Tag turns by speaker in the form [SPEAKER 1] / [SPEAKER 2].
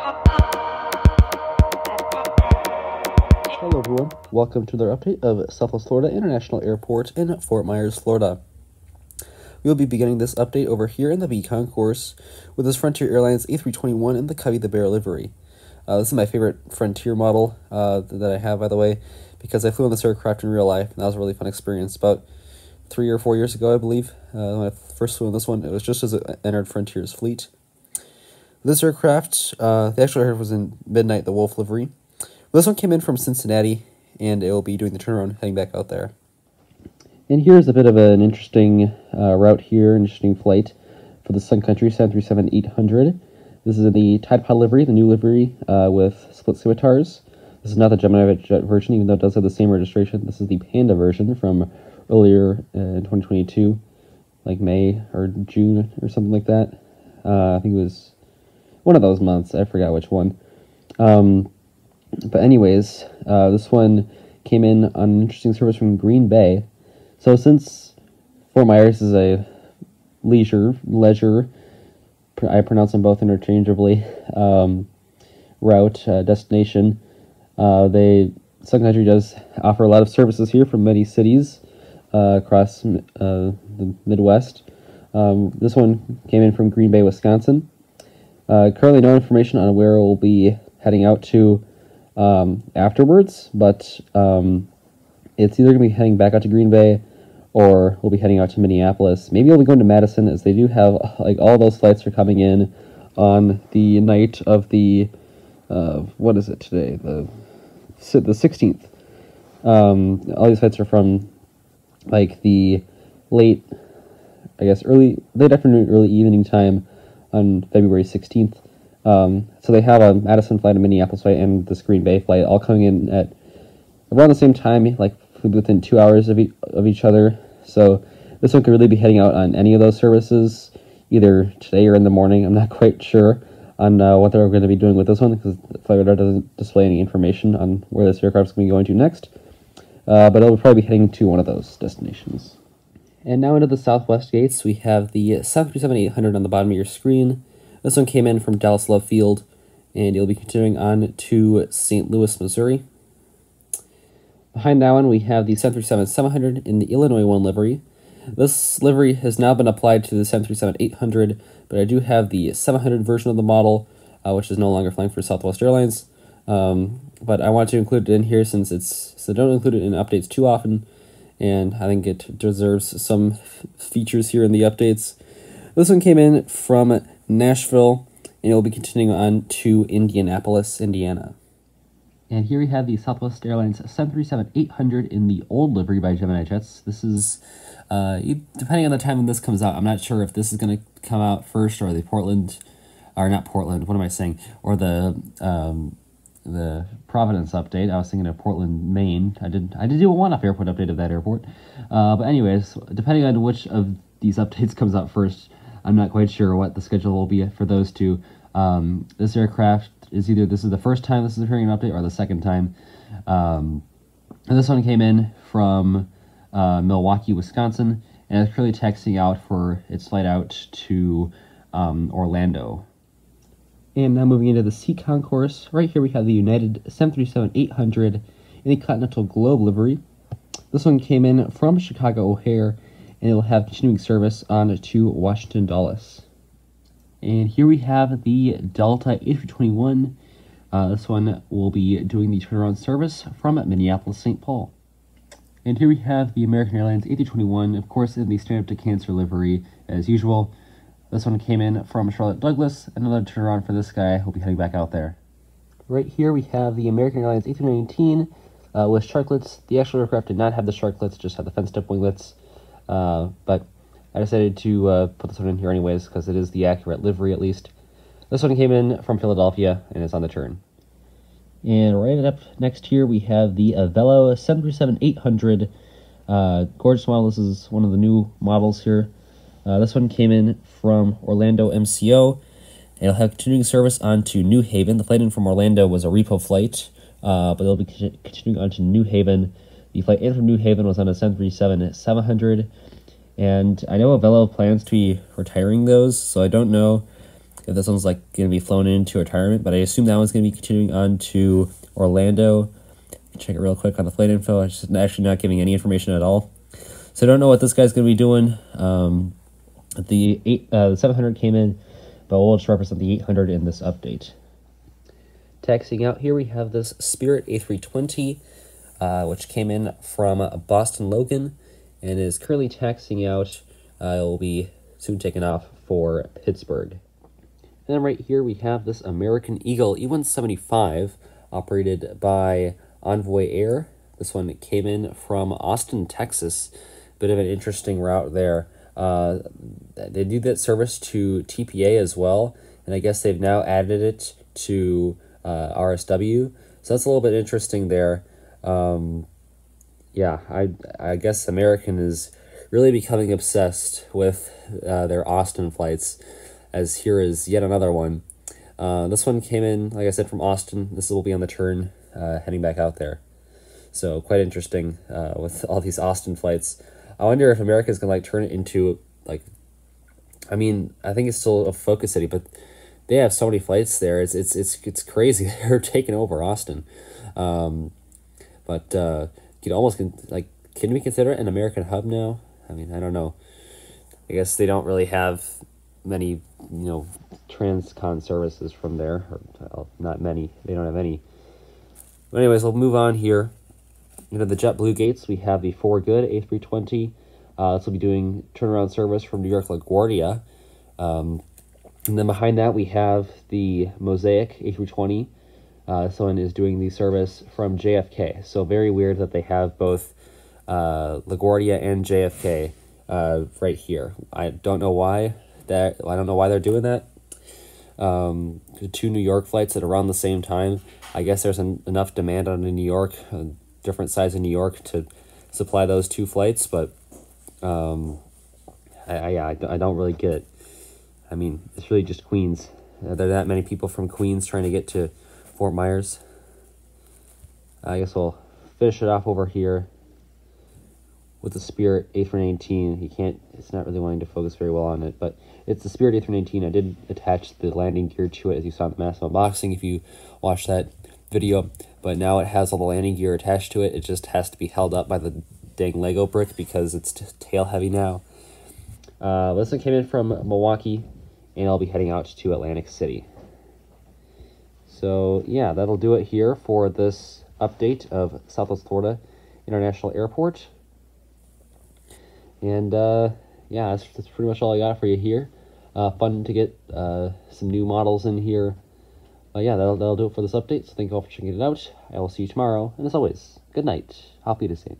[SPEAKER 1] Hello everyone, welcome to another update of Southwest Florida International Airport in Fort Myers, Florida. We will be beginning this update over here in the B concourse with this Frontier Airlines A321 in the Cubby the Bear livery. This is my favorite Frontier model that I have, by the way, because I flew on this aircraft in real life, and that was a really fun experience. About 3 or 4 years ago, I believe, when I first flew on this one, it was just as it entered Frontier's fleet. This aircraft, the actual aircraft was in Midnight, the Wolf livery. This one came in from Cincinnati, and it will be doing the turnaround heading back out there. And here's a bit of an interesting route here, interesting flight for the Sun Country 737-800. This is in the Tide Pod livery, the new livery with split scimitars. This is not the Gemini Jet version, even though it does have the same registration. This is the Panda version from earlier in 2022, like May or June or something like that. I think it was one of those months. I forgot which one. But anyways, this one came in on an interesting service from Green Bay. So since Fort Myers is a leisure, I pronounce them both interchangeably, route, destination, Sun Country does offer a lot of services here from many cities across the Midwest. This one came in from Green Bay, Wisconsin. Currently no information on where it will be heading out to afterwards, but it's either going to be heading back out to Green Bay or we'll be heading out to Minneapolis. Maybe we'll be going to Madison, as they do have, like, all those flights are coming in on the night of the, what is it today? The 16th. All these flights are from, like, the late afternoon, early evening time on February 16th. So they have a Madison flight, a Minneapolis flight, and this Green Bay flight all coming in at around the same time, like within 2 hours of each other. So this one could really be heading out on any of those services, either today or in the morning. I'm not quite sure on what they're going to be doing with this one, because the flight radar doesn't display any information on where this aircraft is going to be going to next. But it'll probably be heading to one of those destinations. And now into the southwest gates, we have the 737-800 on the bottom of your screen. This one came in from Dallas Love Field, and you'll be continuing on to St. Louis, Missouri. Behind that one, we have the 737-700 in the Illinois 1 livery. This livery has now been applied to the 737-800, but I do have the 700 version of the model, which is no longer flying for Southwest Airlines. But I want to include it in here since I don't include it in updates too often, and I think it deserves some features here in the updates. This one came in from Nashville, and it will be continuing on to Indianapolis, Indiana. And here we have the Southwest Airlines 737-800 in the old livery by Gemini Jets. This is, depending on the time when this comes out, I'm not sure if this is going to come out first, or the Providence update. I was thinking of Portland, Maine. I did do a one-off airport update of that airport. But anyways, depending on which of these updates comes out first, I'm not quite sure what the schedule will be for those two. This aircraft is either this is the first time this is appearing in an update or the second time. And this one came in from Milwaukee, Wisconsin, and it's currently taxiing out for its flight out to Orlando. And now moving into the C concourse, right here we have the United 737-800 in the Continental Globe livery. This one came in from Chicago O'Hare, and it will have continuing service on to Washington Dulles. And here we have the Delta A321. This one will be doing the turnaround service from Minneapolis, St. Paul. And here we have the American Airlines A321, of course, in the stand-up to cancer livery as usual. This one came in from Charlotte Douglas. Another turnaround for this guy. He'll be heading back out there. Right here we have the American Airlines A319 with sharklets. The actual aircraft did not have the sharklets, just had the fenced-up winglets. But I decided to put this one in here anyways, because it is the accurate livery at least. This one came in from Philadelphia, and is on the turn. And right up next here, we have the Avelo 737-800. Gorgeous model. This is one of the new models here. This one came in from Orlando MCO. It'll have continuing service on to New Haven. The flight in from Orlando was a repo flight, but they'll be continuing on to New Haven. The flight in from New Haven was on a 737-700. And I know Avelo plans to be retiring those, so I don't know if this one's like going to be flown into retirement, but I assume that one's going to be continuing on to Orlando. Check it real quick on the flight info. I'm just actually not giving any information at all. So I don't know what this guy's going to be doing. The 700 came in, but we'll just represent the 800 in this update. Taxiing out here, we have this Spirit A320, which came in from Boston Logan and is currently taxiing out. It will be soon taken off for Pittsburgh. And then right here we have this American Eagle E-175 operated by Envoy Air. This one came in from Austin, Texas. Bit of an interesting route there. They do that service to TPA as well, and I guess they've now added it to RSW. So that's a little bit interesting there. Yeah, I guess American is really becoming obsessed with their Austin flights, as here is yet another one. This one came in, like I said, from Austin. This will be on the turn heading back out there. So quite interesting with all these Austin flights. I wonder if America's going to like turn it into, like, I mean, I think it's still a focus city, but they have so many flights there. It's crazy. They're taking over Austin. But you almost like, can we consider it an American hub now? I mean, I don't know. I guess they don't really have many, transcon services from there, or not many. They don't have any. But anyways, we'll move on here. The JetBlue gates, we have the For Good A320. This will be doing turnaround service from New York LaGuardia. And then behind that, we have the Mosaic A320. This one is doing the service from JFK. So very weird that they have both LaGuardia and JFK right here. I don't know why they're doing that. The two New York flights at around the same time. I guess there's enough demand on New York, different size in New York, to supply those two flights, but I don't really get it. I mean, it's really just Queens. Are there that many people from Queens trying to get to Fort Myers? I guess we'll finish it off over here with the Spirit A319. It's not really wanting to focus very well on it, but it's the Spirit A319. I did attach the landing gear to it, as you saw in the massive unboxing if you watched that video, but now it has all the landing gear attached to it. It just has to be held up by the dang Lego brick because it's tail heavy now. This one came in from Milwaukee, and I'll be heading out to Atlantic City. So yeah, that'll do it here for this update of Southwest Florida International Airport. And yeah, that's pretty much all I got for you here. Fun to get some new models in here. Yeah, that'll do it for this update. So thank you all for checking it out. I will see you tomorrow. And as always, good night. Happy to see you.